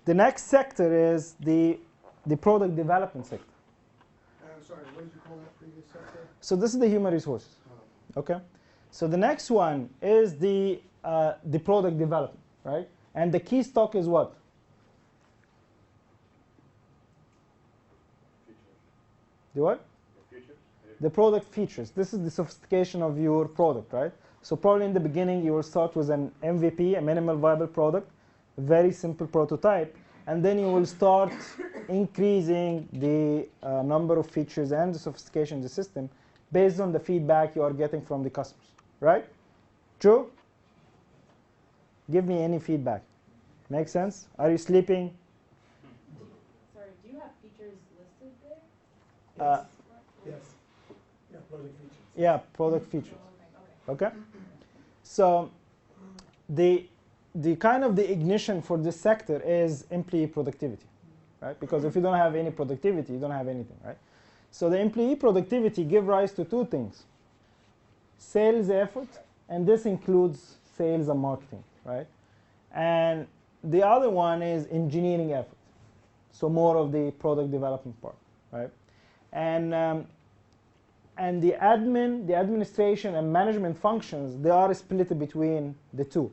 The next sector is the product development sector. Sorry, what did you call that previous sector? So this is the human resources. Okay. So the next one is the product development, right? And the key stock is what? The what? The product features. This is the sophistication of your product, right? So probably in the beginning you will start with an MVP, a minimal viable product, a very simple prototype, and then you will start increasing the number of features and the sophistication of the system based on the feedback you are getting from the customers, right? True? Give me any feedback. Make sense? Are you sleeping? Sorry, do you have features listed there? Yes. Yeah, product features. Yeah, product features. Okay. Okay? So the kind of the ignition for this sector is employee productivity, right? Because if you don't have any productivity, you don't have anything, right? So the employee productivity give rise to two things: sales effort, and this includes sales and marketing, right? And the other one is engineering effort, so more of the product development part, right? And the administration and management functions, they are split between the two.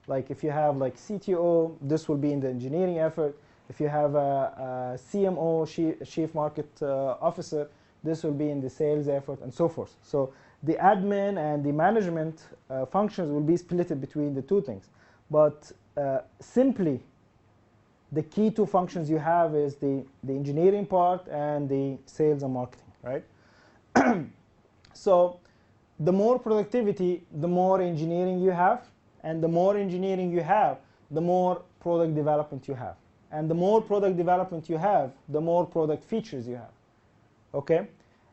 Like if you have like CTO, this will be in the engineering effort. If you have a CMO, chief market officer, this will be in the sales effort, and so forth. So the admin and the management functions will be split between the two things. But simply, the key two functions you have is the engineering part and the sales and marketing, right? So the more productivity, the more engineering you have, and the more engineering you have, the more product development you have. And the more product development you have, the more product features you have. Okay?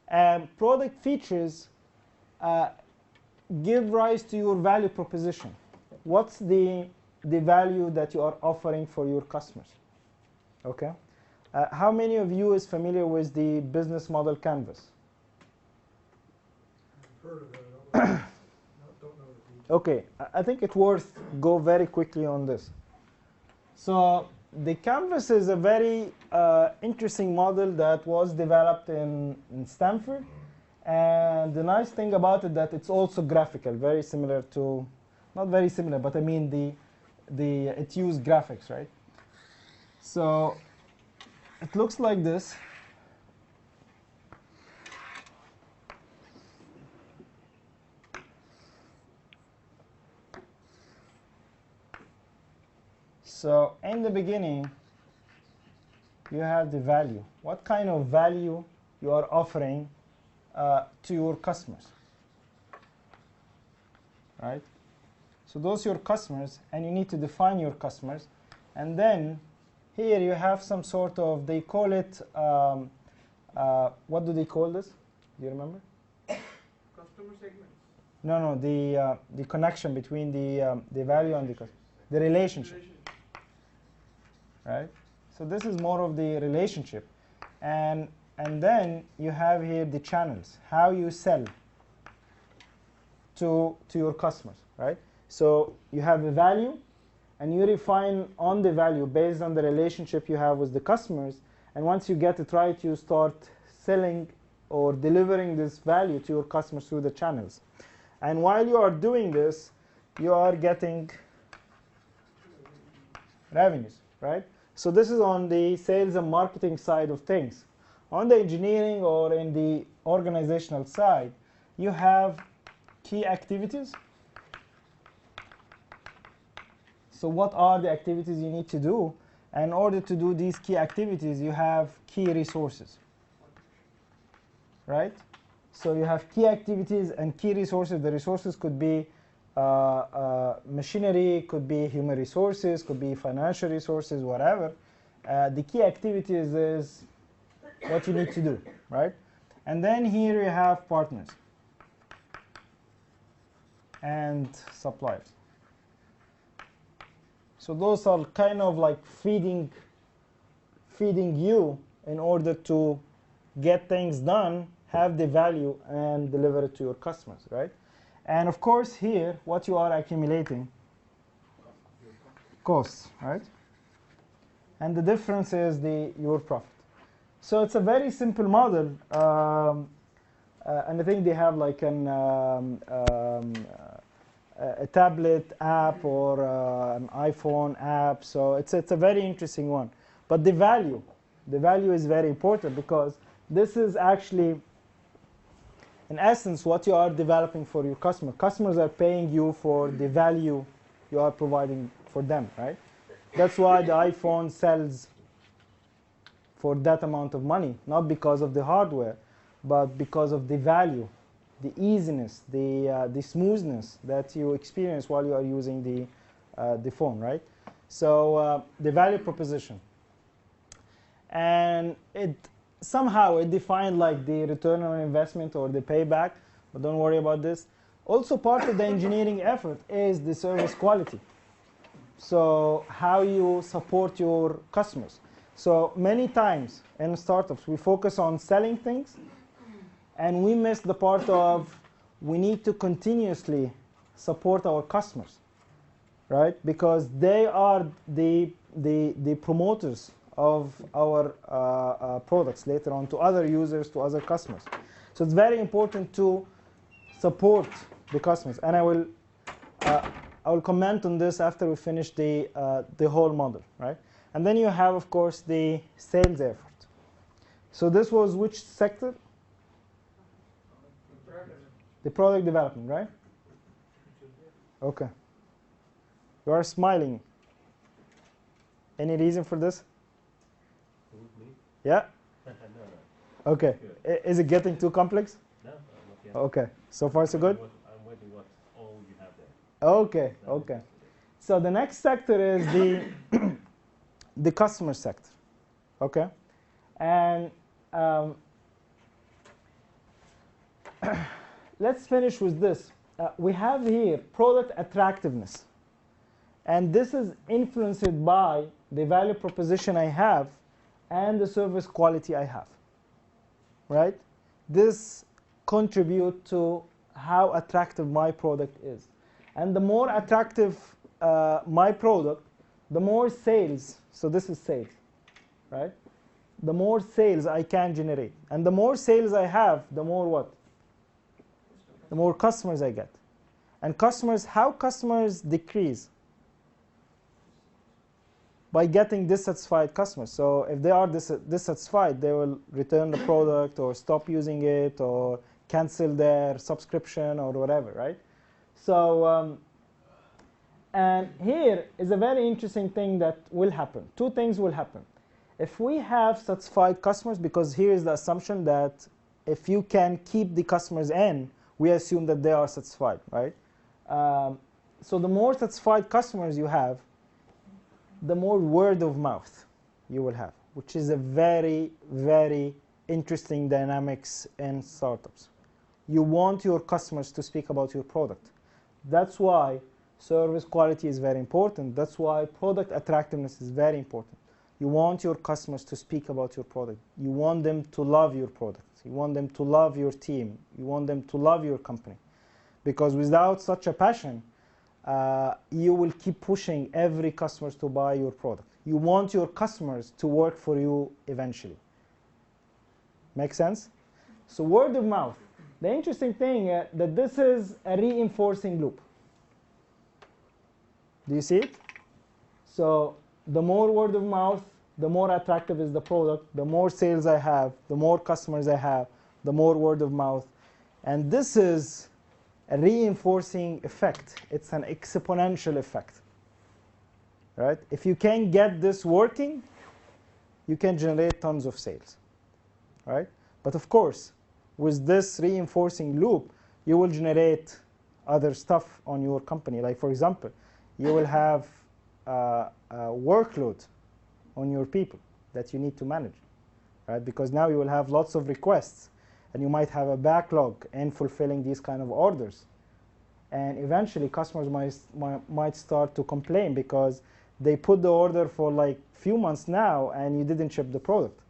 And product features give rise to your value proposition. What's the value that you are offering for your customers? Okay? How many of you is familiar with the business model canvas? I've heard of it. I don't know the details. Okay, I think it's worth go very quickly on this. So the canvas is a very interesting model that was developed in Stanford, and the nice thing about it that it's also graphical, very similar to, not very similar, but I mean it used graphics, right? So it looks like this. So in the beginning, you have the value. What kind of value you are offering to your customers, right? So those are your customers, and you need to define your customers. And then here you have some sort of, they call it, what do they call this? Do you remember? Customer segments. No, the connection between the value and the customer, the relationship. Right? So this is more of the relationship. And then you have here the channels, how you sell to your customers, right? So you have the value, and you refine on the value based on the relationship you have with the customers. And once you get it right, you start selling or delivering this value to your customers through the channels. And while you are doing this, you are getting revenues, right? So this is on the sales and marketing side of things. On the engineering or in the organizational side, you have key activities. So what are the activities you need to do? And in order to do these key activities, you have key resources, right? So you have key activities and key resources. The resources could be machinery, could be human resources, could be financial resources, whatever. The key activities is what you need to do, right? And then here you have partners and suppliers. So those are kind of like feeding you in order to get things done, have the value, and deliver it to your customers, right? And of course here, what you are accumulating, costs, right? and the difference is your profit. So it's a very simple model, and I think they have like a tablet app or an iPhone app. So it's a very interesting one. But the value is very important, because this is actually, in essence, what you are developing for your customer. Customers are paying you for the value you are providing for them, right? That's why the iPhone sells for that amount of money, not because of the hardware, but because of the value, the easiness, the smoothness that you experience while you are using the phone, right? So the value proposition, and somehow it defined like the return on investment or the payback, but don't worry about this. Also, part of the engineering effort is the service quality. So how you support your customers. So many times in startups we focus on selling things, and we miss the part of we need to continuously support our customers, right? Because they are the promoters of our products later on to other users, to other customers. So it's very important to support the customers, and I will comment on this after we finish the whole model, right? And then you have, of course, the sales effort. So this was which sector? The product development, right? Okay. You are smiling. Any reason for this? Me? Yeah? No. Okay. Is it getting too complex? No, not yet. Okay. So far, so good? I'm waiting what all you have there. Okay. Okay. So the next sector is the customer sector. Okay? And let's finish with this. We have here product attractiveness. And this is influenced by the value proposition I have and the service quality I have. Right? This contributes to how attractive my product is. And the more attractive my product, the more sales. So this is sales. Right? The more sales I can generate. And the more sales I have, the more what? The more customers I get. And how customers decrease? By getting dissatisfied customers. So if they are dissatisfied, they will return the product or stop using it or cancel their subscription or whatever, right? So, and here is a very interesting thing that will happen. Two things will happen. If we have satisfied customers, because here is the assumption that if you can keep the customers in, we assume that they are satisfied, right? So the more satisfied customers you have, the more word of mouth you will have, which is a very, very interesting dynamics in startups. You want your customers to speak about your product. That's why service quality is very important. That's why product attractiveness is very important. You want your customers to speak about your product. You want them to love your product. You want them to love your team. You want them to love your company. Because without such a passion, you will keep pushing every customer to buy your product. You want your customers to work for you eventually. Make sense? So word of mouth. The interesting thing that this is a reinforcing loop. Do you see it? So the more word of mouth, the more attractive is the product, the more sales I have, the more customers I have, the more word of mouth. And this is a reinforcing effect. It's an exponential effect. Right? If you can get this working, you can generate tons of sales. Right? But of course, with this reinforcing loop, you will generate other stuff on your company. Like, for example, you will have a workload on your people that you need to manage, right? Because now you will have lots of requests, and you might have a backlog in fulfilling these kind of orders. And eventually, customers might start to complain because they put the order for like few months now, and you didn't ship the product,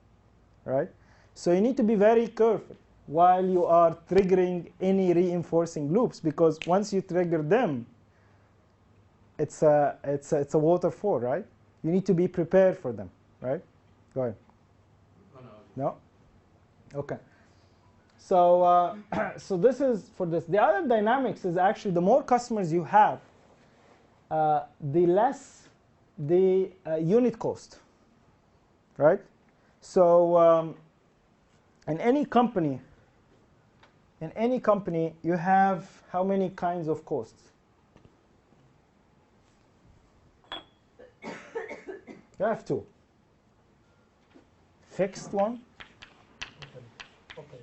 right? So you need to be very careful while you are triggering any reinforcing loops, because once you trigger them, it's a waterfall, right? You need to be prepared for them. right? Go ahead. Oh, no. No? Okay. So, so this is for this. The other dynamics is actually the more customers you have, the less the unit cost, right? So in any company, you have how many kinds of costs? You have two. Fixed one, Okay.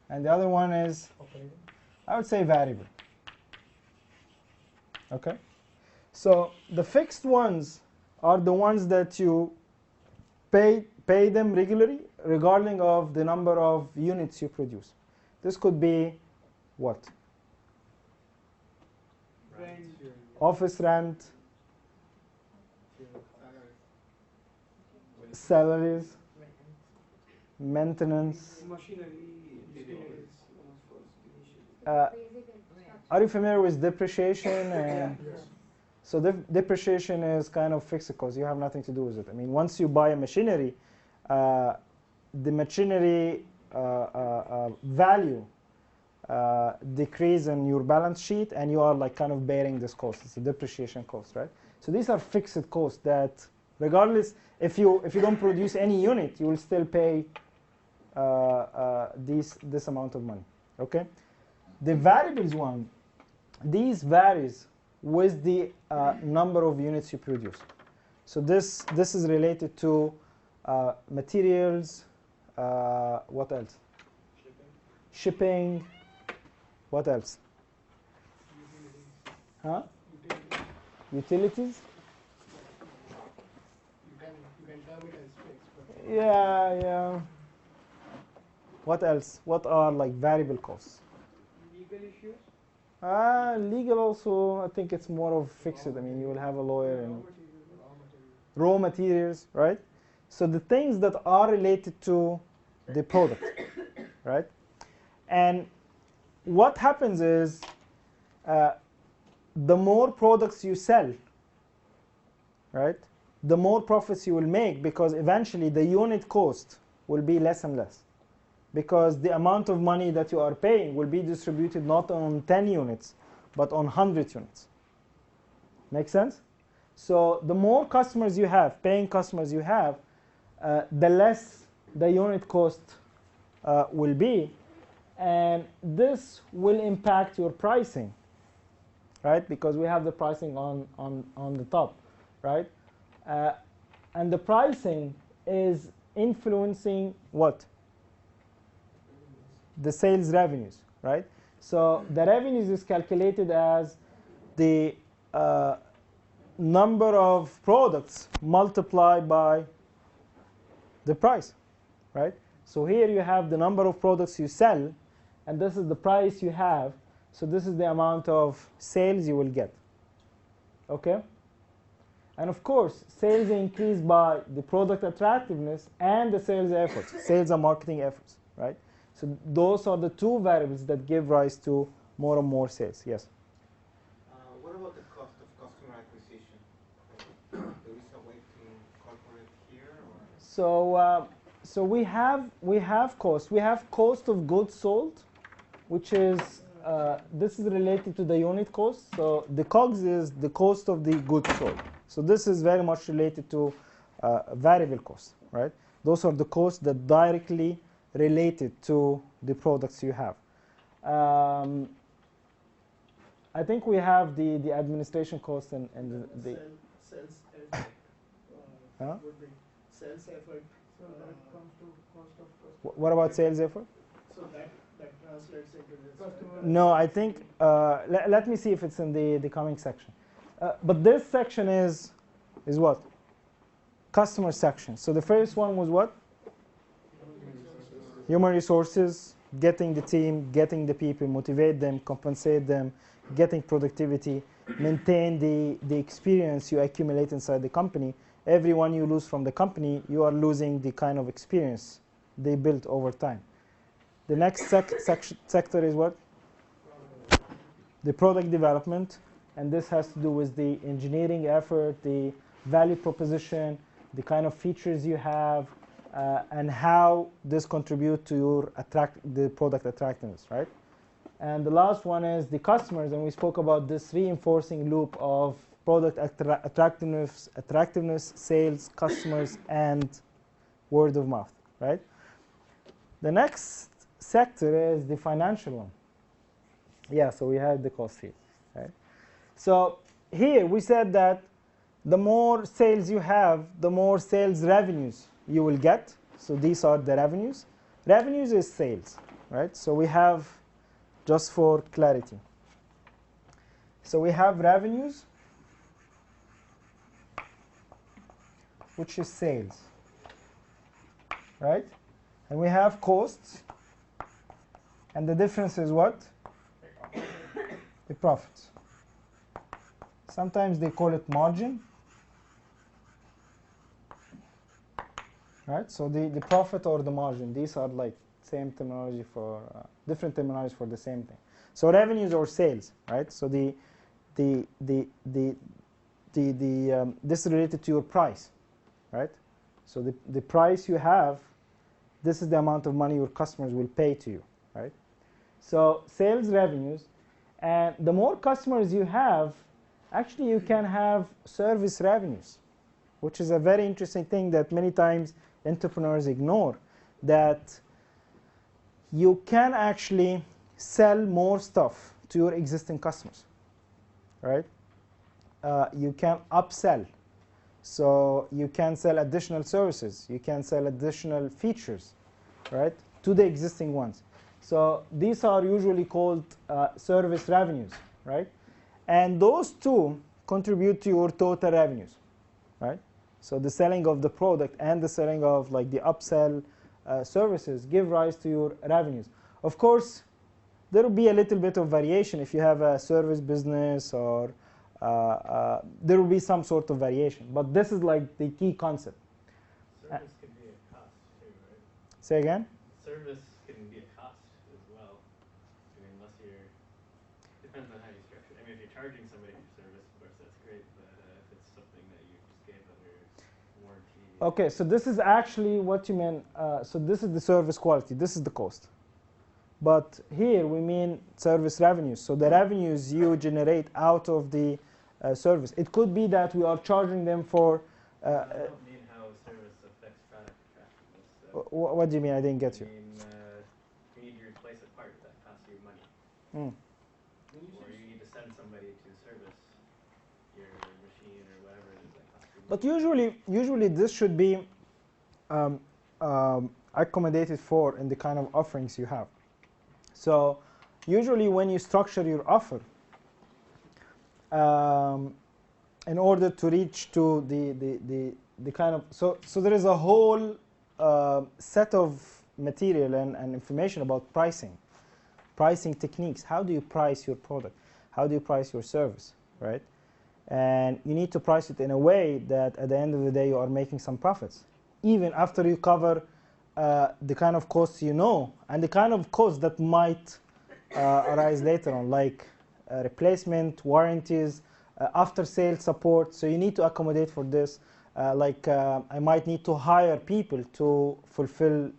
and the other one is, I would say, variable. Okay? So the fixed ones are the ones that you pay them regularly, regardless of the number of units you produce. This could be what? Rent. Office rent, salaries, maintenance. Machinery. Are you familiar with depreciation? Yes. So depreciation is kind of fixed cost. You have nothing to do with it. I mean, once you buy a machinery, the machinery value decrease in your balance sheet, and you are like kind of bearing this cost. It's a depreciation cost, right? So these are fixed costs that, regardless, if you don't produce any unit, you will still pay this amount of money. Okay. The variables one, these varies with the number of units you produce. So this is related to materials. What else? Shipping. What else? Huh? Utilities? You can term it as fixed. Yeah. What else? What are like variable costs? Legal issues? Legal also, I think it's more of fixed. I mean, you will have a lawyer and raw materials, right? So the things that are related to the product, right? And what happens is the more products you sell, right, the more profits you will make, because eventually the unit cost will be less and less, because the amount of money that you are paying will be distributed not on 10 units but on 100 units. Make sense? So the more customers you have, paying customers you have, the less the unit cost will be, and this will impact your pricing, right? Because we have the pricing on the top, right? And the pricing is influencing what? The sales revenues, right? So the revenues is calculated as the number of products multiplied by the price, right? So here you have the number of products you sell, and this is the price you have. So this is the amount of sales you will get. Okay? And of course, sales increase by the product attractiveness and the sales efforts, sales and marketing efforts, right? So those are the two variables that give rise to more and more sales. Yes? What about the cost of customer acquisition? There is a way to incorporate here, or? So we have cost. We have cost of goods sold, which is this is related to the unit cost. So the COGS is the cost of the goods sold. So this is very much related to variable costs, right? Those are the costs that directly related to the products you have. I think we have the administration cost and the Sales effort. Huh? Would be sales effort. So that comes to cost of customer. what about sales effort? So that translates into this. Customer. No, I think let me see if it's in the coming section. But this section is what? Customer section. So the first one was what? Human resources, getting the team, getting the people, motivate them, compensate them, getting productivity, maintain the experience you accumulate inside the company. Everyone you lose from the company, you are losing the kind of experience they built over time. The next sector is what? The product development, and this has to do with the engineering effort, the value proposition, the kind of features you have, and how this contribute to your the product attractiveness, right? And the last one is the customers, and we spoke about this reinforcing loop of product attractiveness, sales, customers, and word of mouth, right? The next sector is the financial one. Yeah, so we had the cost here, right? So here we said that the more sales you have, the more sales revenues you will get. So these are the revenues. Revenues is sales, right? So we have, just for clarity, so we have revenues, which is sales, right? And we have costs, and the difference is what? The profits. Sometimes they call it margin, right? So the profit or the margin, these are like same terminology for different terminology for the same thing. So revenues or sales, right? So this is related to your price, right? So the price you have, this is the amount of money your customers will pay to you, right? So sales revenues, and the more customers you have, actually you can have service revenues, which is a very interesting thing that many times entrepreneurs ignore, that you can actually sell more stuff to your existing customers, right? You can upsell. So you can sell additional services. You can sell additional features, right, to the existing ones. So these are usually called service revenues, right? And those two contribute to your total revenues, right? So the selling of the product and the selling of like the upsell services give rise to your revenues. Of course, there will be a little bit of variation if you have a service business, or there will be some sort of variation. But this is like the key concept. Service can be a cost too, right? Say again? Service can be a cost as well. I mean, unless you're, depends on how you structure it. I mean, if you're charging somebody for service, of course, that's great. But if it's something that you just gave under warranty. Okay, so this is actually what you mean. So this is the service quality. This is the cost. But here we mean service revenues. So the revenues you generate out of the service. It could be that we are charging them for. I don't mean how service affects product attractiveness. What do you mean? I didn't get you. I mean, you need to replace a part that costs you money. Or you need to send somebody to service your machine or whatever it is that costs you money. But usually this should be accommodated for in the kind of offerings you have. So usually when you structure your offer, in order to reach to the kind of, so there is a whole set of material and information about pricing techniques. How do you price your product? How do you price your service, right? And you need to price it in a way that at the end of the day you are making some profits, even after you cover the kind of costs you know, and the kind of costs that might arise later on, like replacement, warranties, after-sales support. So you need to accommodate for this. I might need to hire people to fulfill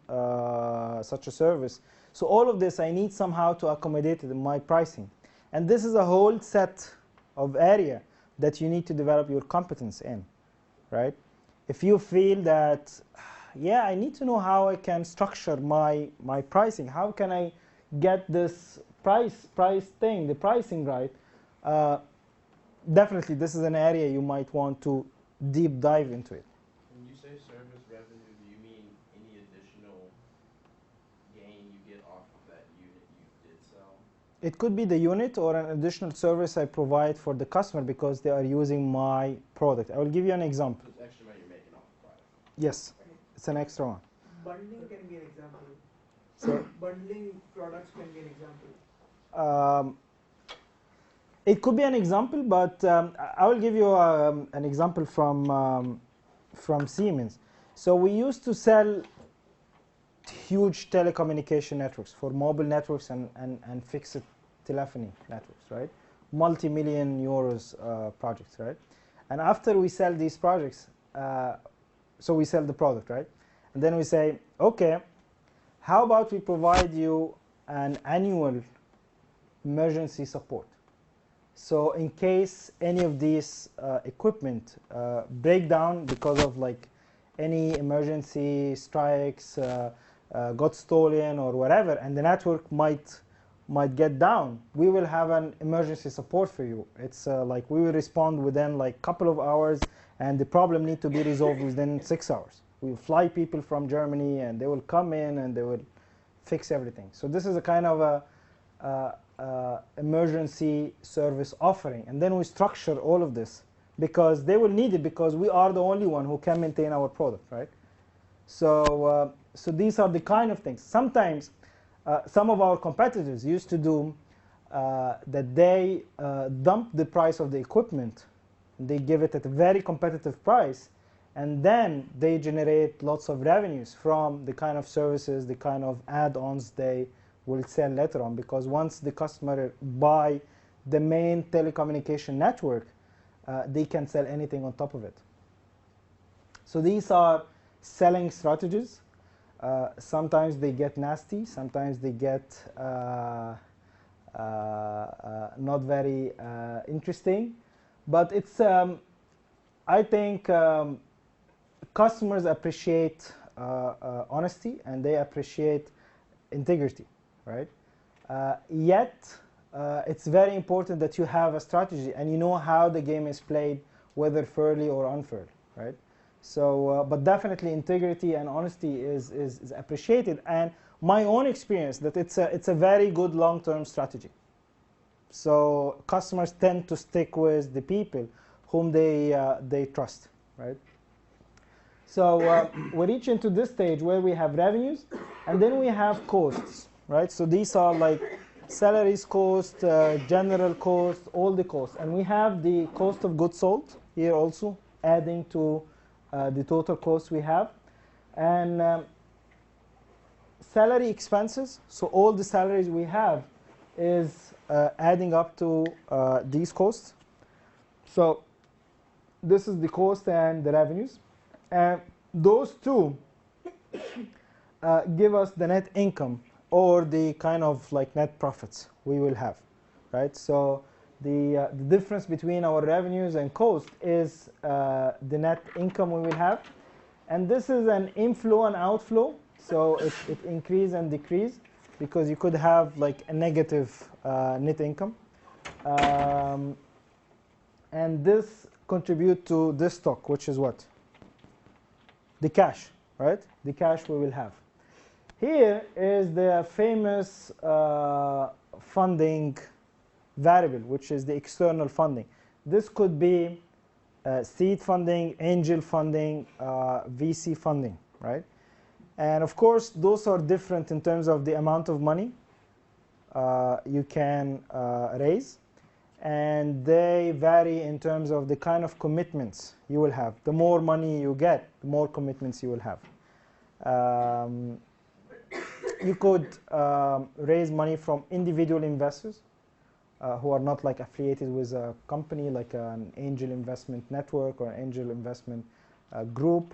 such a service. So all of this I need somehow to accommodate it in my pricing. And this is a whole set of area that you need to develop your competence in, right? If you feel that, yeah, I need to know how I can structure my pricing. How can I get this the pricing right? Definitely, this is an area you might want to deep dive into it. When you say service revenue, do you mean any additional gain you get off of that unit you did sell? It could be the unit or an additional service I provide for the customer because they are using my product. I will give you an example. So it's extra money you're making off the product. Yes, it's an extra one. Bundling can be an example. So Bundling products can be an example. it could be an example, but I will give you an example from Siemens. So we used to sell huge telecommunication networks for mobile networks and fixed telephony networks, right? Multi-million euros projects, right? And after we sell these projects, so we sell the product, right? And then we say, okay, how about we provide you an annual emergency support? So in case any of these equipment break down because of like any emergency strikes, got stolen or whatever, and the network might get down, we will have an emergency support for you. It's like we will respond within like couple of hours, and the problem need to be resolved within 6 hours. We will fly people from Germany, and they will come in and they will fix everything. So this is a kind of a emergency service offering, and then we structure all of this because they will need it, because we are the only one who can maintain our product, right? So so these are the kind of things. Sometimes some of our competitors used to do that they dump the price of the equipment, they give it at a very competitive price, and then they generate lots of revenues from the kind of services, the kind of add-ons they will sell later on, because once the customer buy the main telecommunication network, they can sell anything on top of it. So these are selling strategies. Sometimes they get nasty, sometimes they get not very interesting, but it's I think customers appreciate honesty, and they appreciate integrity, right? Yet it's very important that you have a strategy and you know how the game is played, whether fairly or unfairly, right? So, but definitely integrity and honesty is appreciated, and my own experience that it's a very good long-term strategy. So customers tend to stick with the people whom they trust, right? So we reach into this stage where we have revenues, and then we have costs, right? So these are like salaries cost, general cost, all the costs, and we have the cost of goods sold here also adding to the total cost we have, and salary expenses. So all the salaries we have is adding up to these costs. So this is the cost and the revenues, and those two give us the net income, or the kind of like net profits we will have, right? So the difference between our revenues and cost is the net income we will have, and this is an inflow and outflow. So it increase and decrease, because you could have like a negative net income, and this contribute to this stock, which is what? The cash, right? The cash we will have. Here is the famous funding variable, which is the external funding. This could be seed funding, angel funding, VC funding, right? And of course, those are different in terms of the amount of money you can raise, and they vary in terms of the kind of commitments you will have. The more money you get, the more commitments you will have. You could raise money from individual investors who are not like affiliated with a company, like an angel investment network or an angel investment group.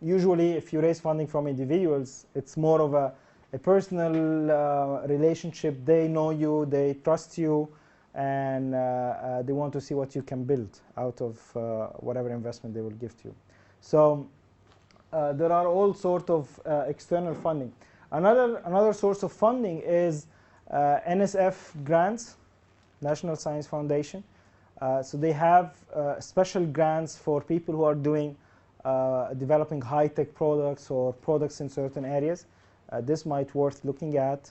Usually, if you raise funding from individuals, it's more of a personal relationship. They know you, they trust you, and they want to see what you can build out of whatever investment they will give to you. So there are all sorts of external funding. Another source of funding is NSF grants, National Science Foundation. So they have special grants for people who are doing developing high-tech products or products in certain areas. This might worth looking at.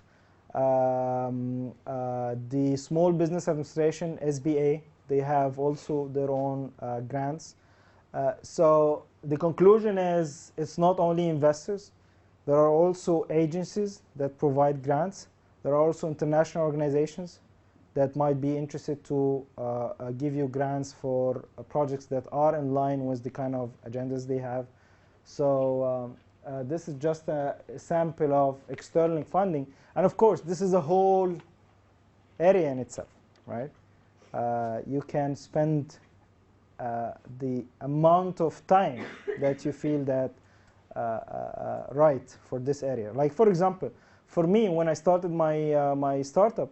The Small Business Administration, SBA, they have also their own grants. So the conclusion is it's not only investors. There are also agencies that provide grants. There are also international organizations that might be interested to give you grants for projects that are in line with the kind of agendas they have. So this is just a sample of external funding. And of course, this is a whole area in itself, right? You can spend the amount of time that you feel that right for this area. Like for example, for me, when I started my startup,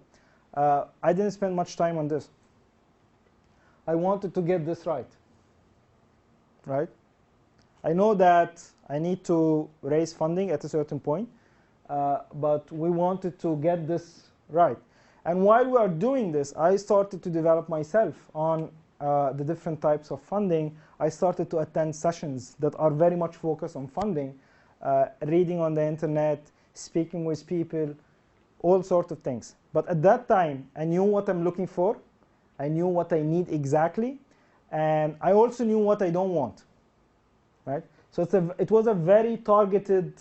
I didn't spend much time on this. I wanted to get this right. I know that I need to raise funding at a certain point, but we wanted to get this right. And while we are doing this, I started to develop myself on the different types of funding. I started to attend sessions that are very much focused on funding, reading on the internet, speaking with people, all sorts of things. But at that time, I knew what I'm looking for. I knew what I need exactly. And I also knew what I don't want. So it was a very targeted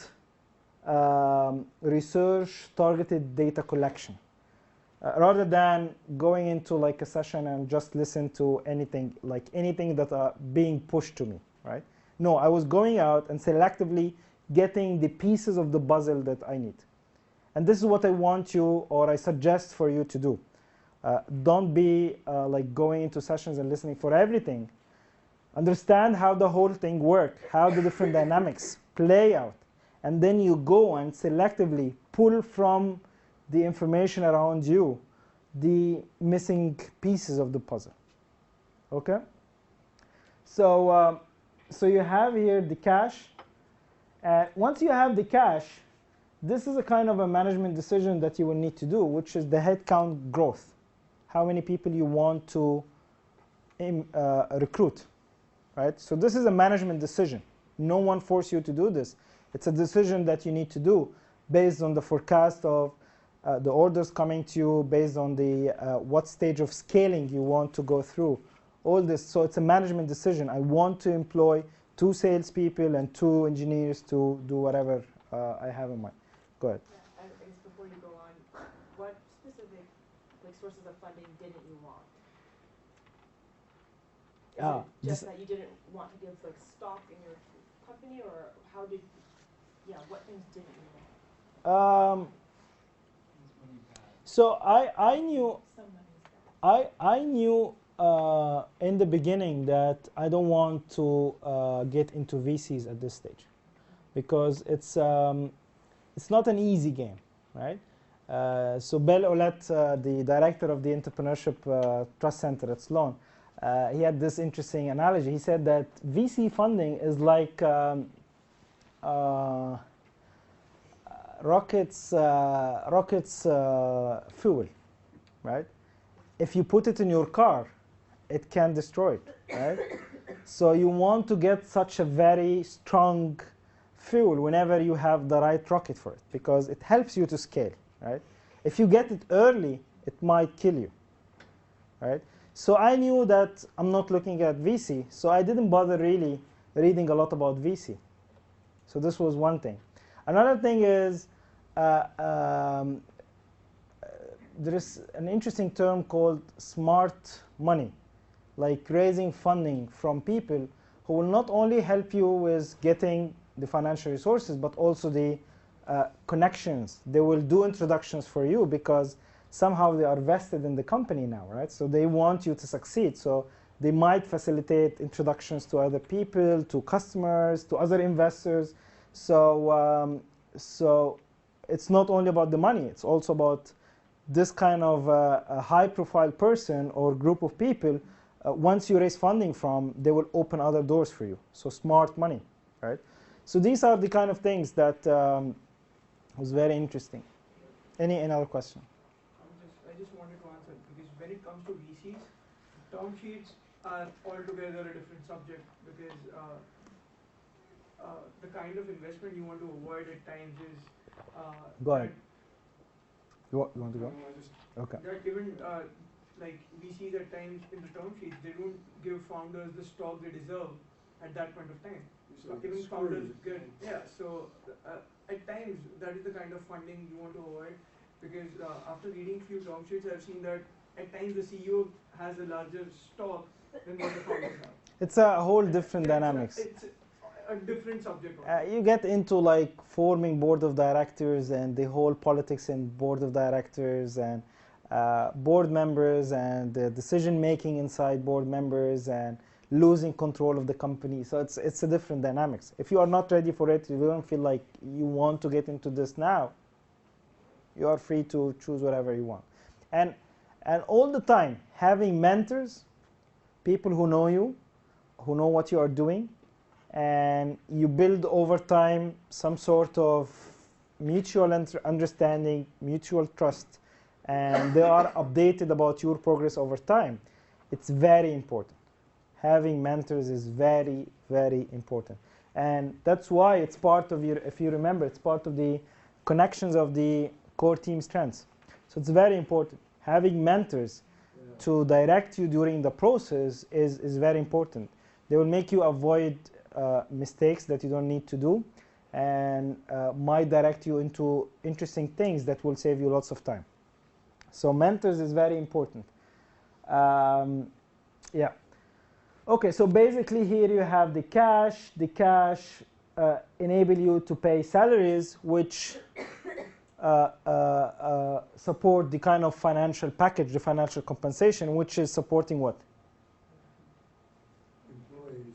research, targeted data collection. Rather than going into like a session and just listen to anything, like anything that are being pushed to me, No, I was going out and selectively getting the pieces of the puzzle that I need. And this is what I want you, or I suggest for you to do. Don't be like going into sessions and listening for everything. Understand how the whole thing works, how the different dynamics play out. And then you go and selectively pull from the information around you the missing pieces of the puzzle. Okay? So, so you have here the cash. Once you have the cash, this is a kind of a management decision that you will need to do, which is the headcount growth. How many people you want to recruit. So this is a management decision. No one forces you to do this. It's a decision that you need to do based on the forecast of the orders coming to you, based on the what stage of scaling you want to go through. All this. So it's a management decision. I want to employ 2 salespeople and 2 engineers to do whatever I have in mind. Go ahead. Yeah, I guess before you go on, what specific sources of funding didn't you want? Is it just that you didn't want to give stock in your company, or how did, what things didn't you want? So I knew in the beginning that I don't want to get into VCs at this stage, because it's not an easy game, so Bel Olet, the director of the Entrepreneurship Trust Center at Sloan, he had this interesting analogy. He said that VC funding is like rockets fuel, If you put it in your car, it can destroy it, So you want to get such a very strong fuel whenever you have the right rocket for it, because it helps you to scale, If you get it early, it might kill you, So I knew that I'm not looking at VC, so I didn't bother really reading a lot about VC. So this was one thing. Another thing is there is an interesting term called smart money, like raising funding from people who will not only help you with getting the financial resources, but also the connections. They will do introductions for you because somehow they are vested in the company now, So they want you to succeed. So they might facilitate introductions to other people, to customers, to other investors. So, so it's not only about the money. It's also about this kind of a high-profile person or group of people. Once you raise funding from, they will open other doors for you. So smart money, So these are the kind of things that was very interesting. Any other question? I just wanted to answer, because when it comes to VCs, term sheets are altogether a different subject, because the kind of investment you want to avoid at times is go ahead. You want to go? Okay. That even like VCs at times in the term sheets, they don't give founders the stock they deserve at that point of time. So even founders get, so at times that is the kind of funding you want to avoid, because after reading few term sheets, I've seen that at times the CEO has a larger stock than what the founders have. It's a whole different dynamics. It's a different subject. You get into like forming board of directors and the whole politics in board of directors and board members and the decision making inside board members and losing control of the company. So it's a different dynamics. If you are not ready for it, you don't feel like you want to get into this now, you are free to choose whatever you want. And all the time, having mentors, people who know you, who know what you are doing, and you build over time some sort of mutual understanding, mutual trust, and they are updated about your progress over time. It's very important. Having mentors is very, very important. And that's why it's part of your, if you remember, it's part of the connections of the core team strengths. So it's very important. Having mentors to direct you during the process is very important. They will make you avoid mistakes that you don't need to do, and might direct you into interesting things that will save you lots of time. So mentors is very important. Yeah. Okay, so basically here you have the cash. The cash enable you to pay salaries, which support the kind of financial package, the financial compensation, which is supporting what? Employees.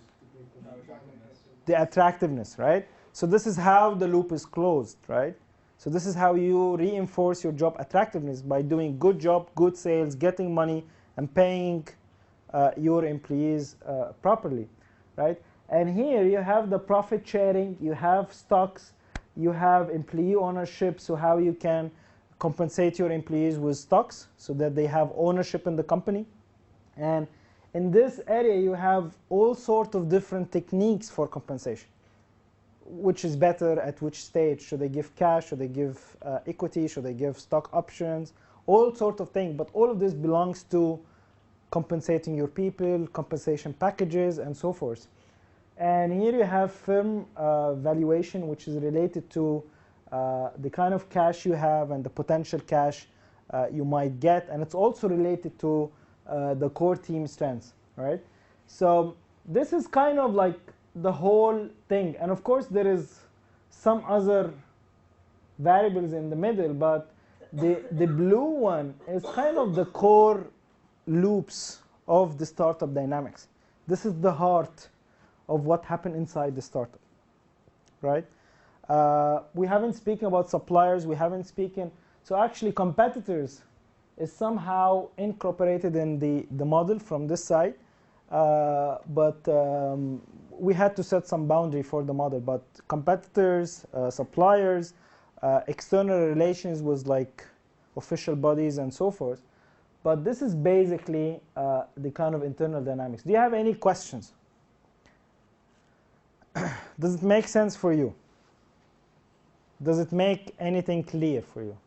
The attractiveness, right? So this is how the loop is closed, right? So this is how you reinforce your job attractiveness, by doing good job, good sales, getting money, and paying your employees properly, right? And here you have the profit sharing, you have stocks, you have employee ownership, so how you can compensate your employees with stocks so that they have ownership in the company. And in this area you have all sorts of different techniques for compensation. Which is better at which stage? Should they give cash? Should they give equity? Should they give stock options? All sorts of things, but all of this belongs to compensating your people, compensation packages, and so forth. And here you have firm valuation, which is related to the kind of cash you have and the potential cash you might get, and it's also related to the core team strengths, right? So this is kind of like the whole thing, and of course there is some other variables in the middle, but the blue one is kind of the core loops of the startup dynamics. This is the heart of what happened inside the startup, right? We haven't spoken about suppliers, we haven't spoken, so actually competitors is somehow incorporated in the model from this side, but we had to set some boundary for the model. But competitors, suppliers, external relations was like official bodies and so forth. But this is basically the kind of internal dynamics. Do you have any questions? Does it make sense for you? Does it make anything clear for you?